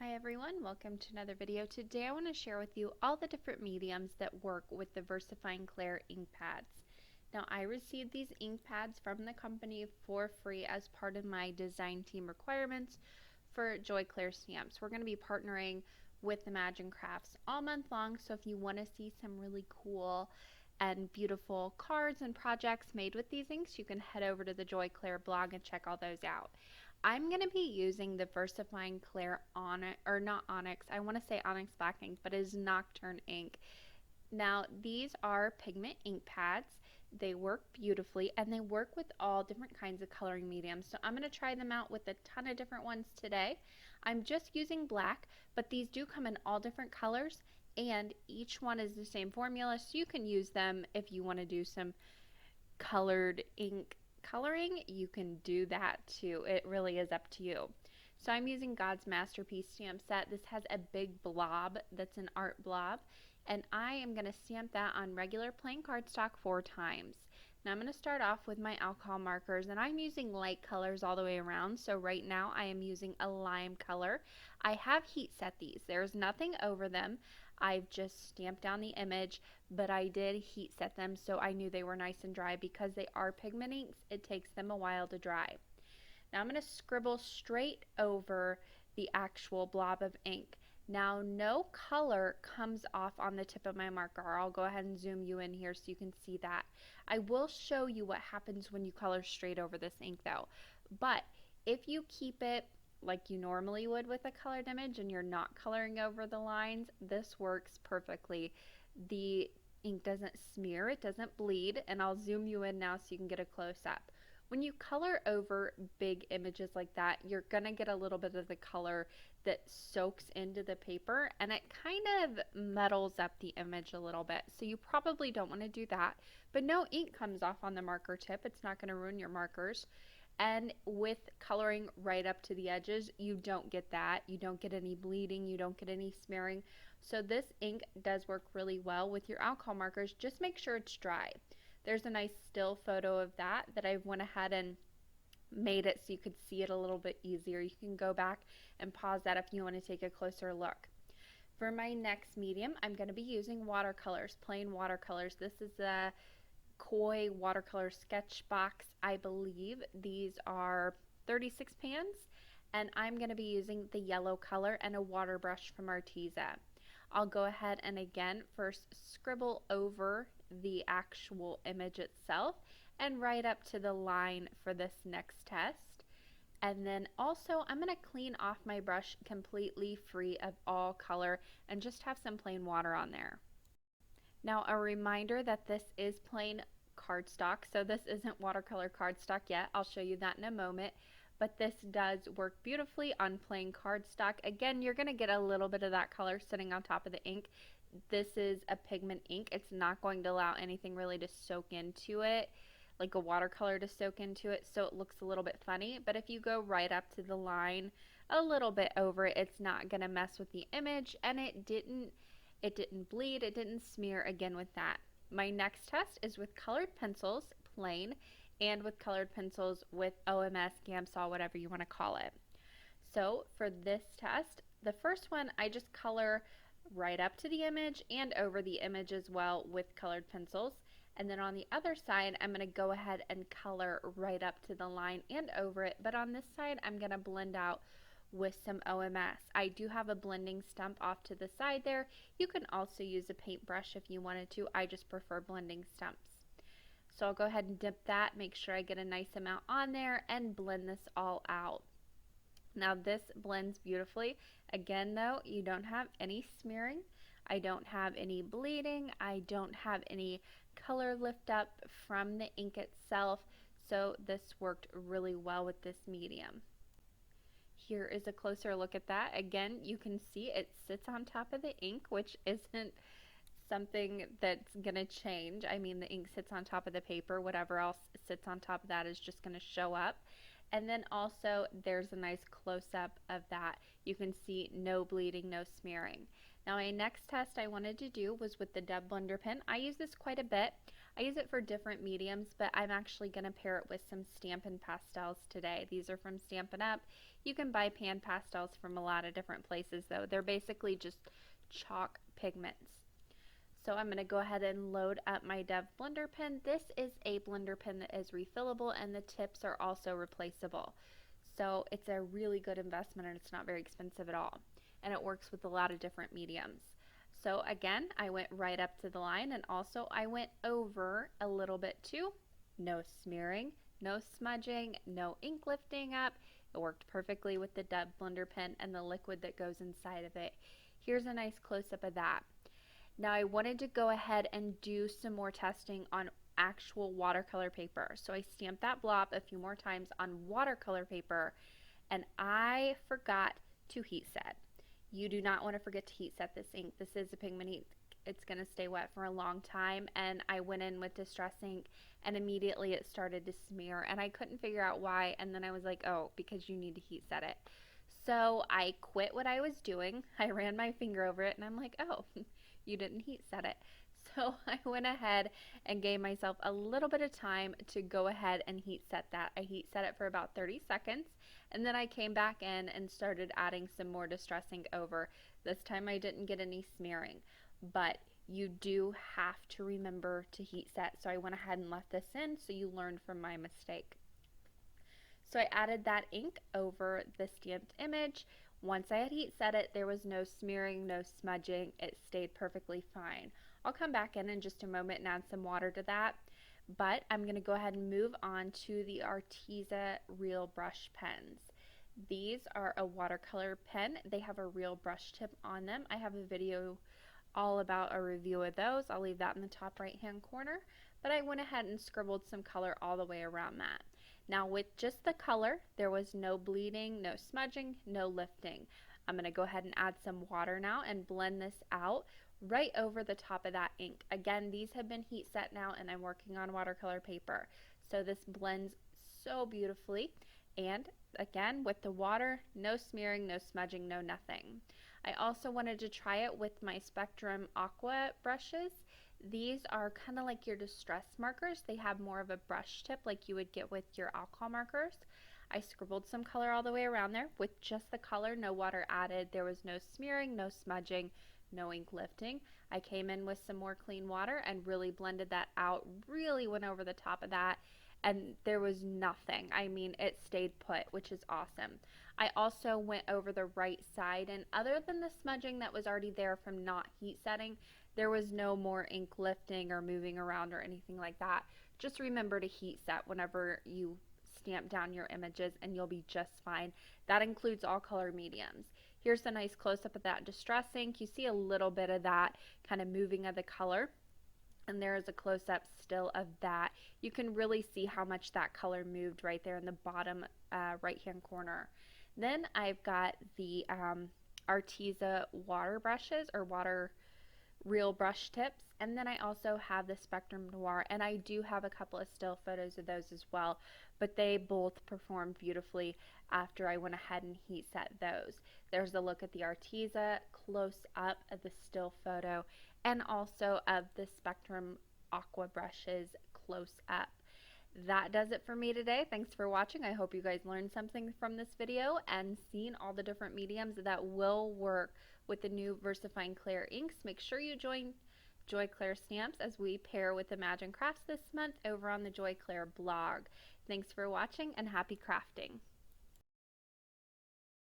Hi everyone, welcome to another video. Today I want to share with you all the different mediums that work with the Versafine Clair ink pads. Now I received these ink pads from the company for free as part of my design team requirements for Joy Clair stamps. We're going to be partnering with Imagine Crafts all month long, so if you want to see some really cool and beautiful cards and projects made with these inks, you can head over to the Joy Clair blog and check all those out. I'm going to be using the Versafine Clair Onyx, or not Onyx, I want to say Onyx Black ink, but it is Nocturne ink. Now, these are pigment ink pads. They work beautifully and they work with all different kinds of coloring mediums. So I'm going to try them out with a ton of different ones today. I'm just using black, but these do come in all different colors and each one is the same formula, so you can use them if you want to do some colored ink coloring. You can do that too. It really is up to you. So I'm using God's Masterpiece stamp set. This has a big blob that's an art blob, and I am going to stamp that on regular plain cardstock 4 times. Now I'm going to start off with my alcohol markers, and I'm using light colors all the way around. So right now I am using a lime color. I have heat set these. There's nothing over them. I've just stamped down the image, but I did heat set them so I knew they were nice and dry. Because they are pigment inks, it takes them a while to dry. Now I'm going to scribble straight over the actual blob of ink. Now no color comes off on the tip of my marker. I'll go ahead and zoom you in here so you can see that. I will show you what happens when you color straight over this ink though. But if you keep it like you normally would with a colored image and you're not coloring over the lines, this works perfectly. The ink doesn't smear, it doesn't bleed, and I'll zoom you in now so you can get a close up. When you color over big images like that, you're going to get a little bit of the color that soaks into the paper and it kind of muddles up the image a little bit. So you probably don't want to do that, but no ink comes off on the marker tip. It's not going to ruin your markers. And with coloring right up to the edges, you don't get that. You don't get any bleeding, you don't get any smearing. So this ink does work really well with your alcohol markers. Just make sure it's dry. There's a nice still photo of that I went ahead and made it so you could see it a little bit easier. You can go back and pause that if you want to take a closer look. For my next medium, I'm going to be using watercolors, plain watercolors. This is a Koi watercolor sketch box, I believe. These are 36 pans, and I'm going to be using the yellow color and a water brush from Arteza. I'll go ahead and again first scribble over the actual image itself and right up to the line for this next test. And then also I'm going to clean off my brush completely free of all color and just have some plain water on there. Now a reminder that this is plain cardstock, so this isn't watercolor cardstock yet. I'll show you that in a moment. But this does work beautifully on plain cardstock. Again, you're going to get a little bit of that color sitting on top of the ink. This is a pigment ink. It's not going to allow anything really to soak into it, like a watercolor to soak into it, so it looks a little bit funny. But if you go right up to the line, a little bit over it, it's not going to mess with the image, and it didn't bleed, it didn't smear again with that. My next test is with colored pencils, plain, and with colored pencils with OMS, Gamsol, whatever you want to call it. So for this test, the first one I just color right up to the image and over the image as well with colored pencils. And then on the other side, I'm going to go ahead and color right up to the line and over it. But on this side, I'm going to blend out with some OMS. I do have a blending stump off to the side there. You can also use a paintbrush if you wanted to. I just prefer blending stumps. So I'll go ahead and dip that, make sure I get a nice amount on there, and blend this all out. Now this blends beautifully. Again though, you don't have any smearing. I don't have any bleeding. I don't have any color lift up from the ink itself. So this worked really well with this medium. Here is a closer look at that. Again, you can see it sits on top of the ink, which isn't something that's going to change. I mean, the ink sits on top of the paper. Whatever else sits on top of that is just going to show up. And then also there's a nice close-up of that. You can see no bleeding, no smearing. Now my next test I wanted to do was with the Deb Blender pen. I use this quite a bit. I use it for different mediums, but I'm actually going to pair it with some Stampin' Pastels today. These are from Stampin' Up. You can buy pan pastels from a lot of different places though. They're basically just chalk pigments. So I'm going to go ahead and load up my Dev blender pen. This is a blender pen that is refillable and the tips are also replaceable. So it's a really good investment and it's not very expensive at all. And it works with a lot of different mediums. So again, I went right up to the line and also I went over a little bit too. No smearing, no smudging, no ink lifting up. It worked perfectly with the Dev blender pen and the liquid that goes inside of it. Here's a nice close-up of that. Now I wanted to go ahead and do some more testing on actual watercolor paper. So I stamped that blob a few more times on watercolor paper and I forgot to heat set. You do not want to forget to heat set this ink. This is a pigment ink. It's going to stay wet for a long time, and I went in with Distress ink and immediately it started to smear and I couldn't figure out why, and then I was like, oh, because you need to heat set it. So I quit what I was doing. I ran my finger over it and I'm like, oh, you didn't heat set it. So I went ahead and gave myself a little bit of time to go ahead and heat set that. I heat set it for about 30 seconds and then I came back in and started adding some more Distress ink over. This time I didn't get any smearing, but you do have to remember to heat set. So I went ahead and left this in so you learned from my mistake. So I added that ink over the stamped image. Once I had heat set it, there was no smearing, no smudging. It stayed perfectly fine. I'll come back in just a moment and add some water to that. But I'm going to go ahead and move on to the Arteza Real Brush pens. These are a watercolor pen. They have a real brush tip on them. I have a video all about a review of those. I'll leave that in the top right hand corner. But I went ahead and scribbled some color all the way around that. Now with just the color, there was no bleeding, no smudging, no lifting. I'm going to go ahead and add some water now and blend this out right over the top of that ink. Again, these have been heat set now and I'm working on watercolor paper. So this blends so beautifully. And again, with the water, no smearing, no smudging, no nothing. I also wanted to try it with my Spectrum Aqua brushes. These are kind of like your distress markers. They have more of a brush tip like you would get with your alcohol markers. I scribbled some color all the way around there with just the color, no water added. There was no smearing, no smudging, no ink lifting. I came in with some more clean water and really blended that out, really went over the top of that, and there was nothing. I mean, it stayed put, which is awesome. I also went over the right side, and other than the smudging that was already there from not heat setting, there was no more ink lifting or moving around or anything like that. Just remember to heat set whenever you stamp down your images and you'll be just fine. That includes all color mediums. Here's a nice close-up of that Distress ink. You see a little bit of that kind of moving of the color. And there is a close-up still of that. You can really see how much that color moved right there in the bottom right-hand corner. Then I've got the Arteza water brushes or water real brush tips, and then I also have the Spectrum Noir, and I do have a couple of still photos of those as well, but they both performed beautifully after I went ahead and heat set those. There's a look at the Arteza close up of the still photo and also of the Spectrum Aqua brushes close up. That does it for me today. Thanks for watching. I hope you guys learned something from this video and seen all the different mediums that will work with the new Versafine Clair inks. Make sure you join Joy Clair Stamps as we pair with Imagine Crafts this month over on the Joy Clair blog. Thanks for watching and happy crafting.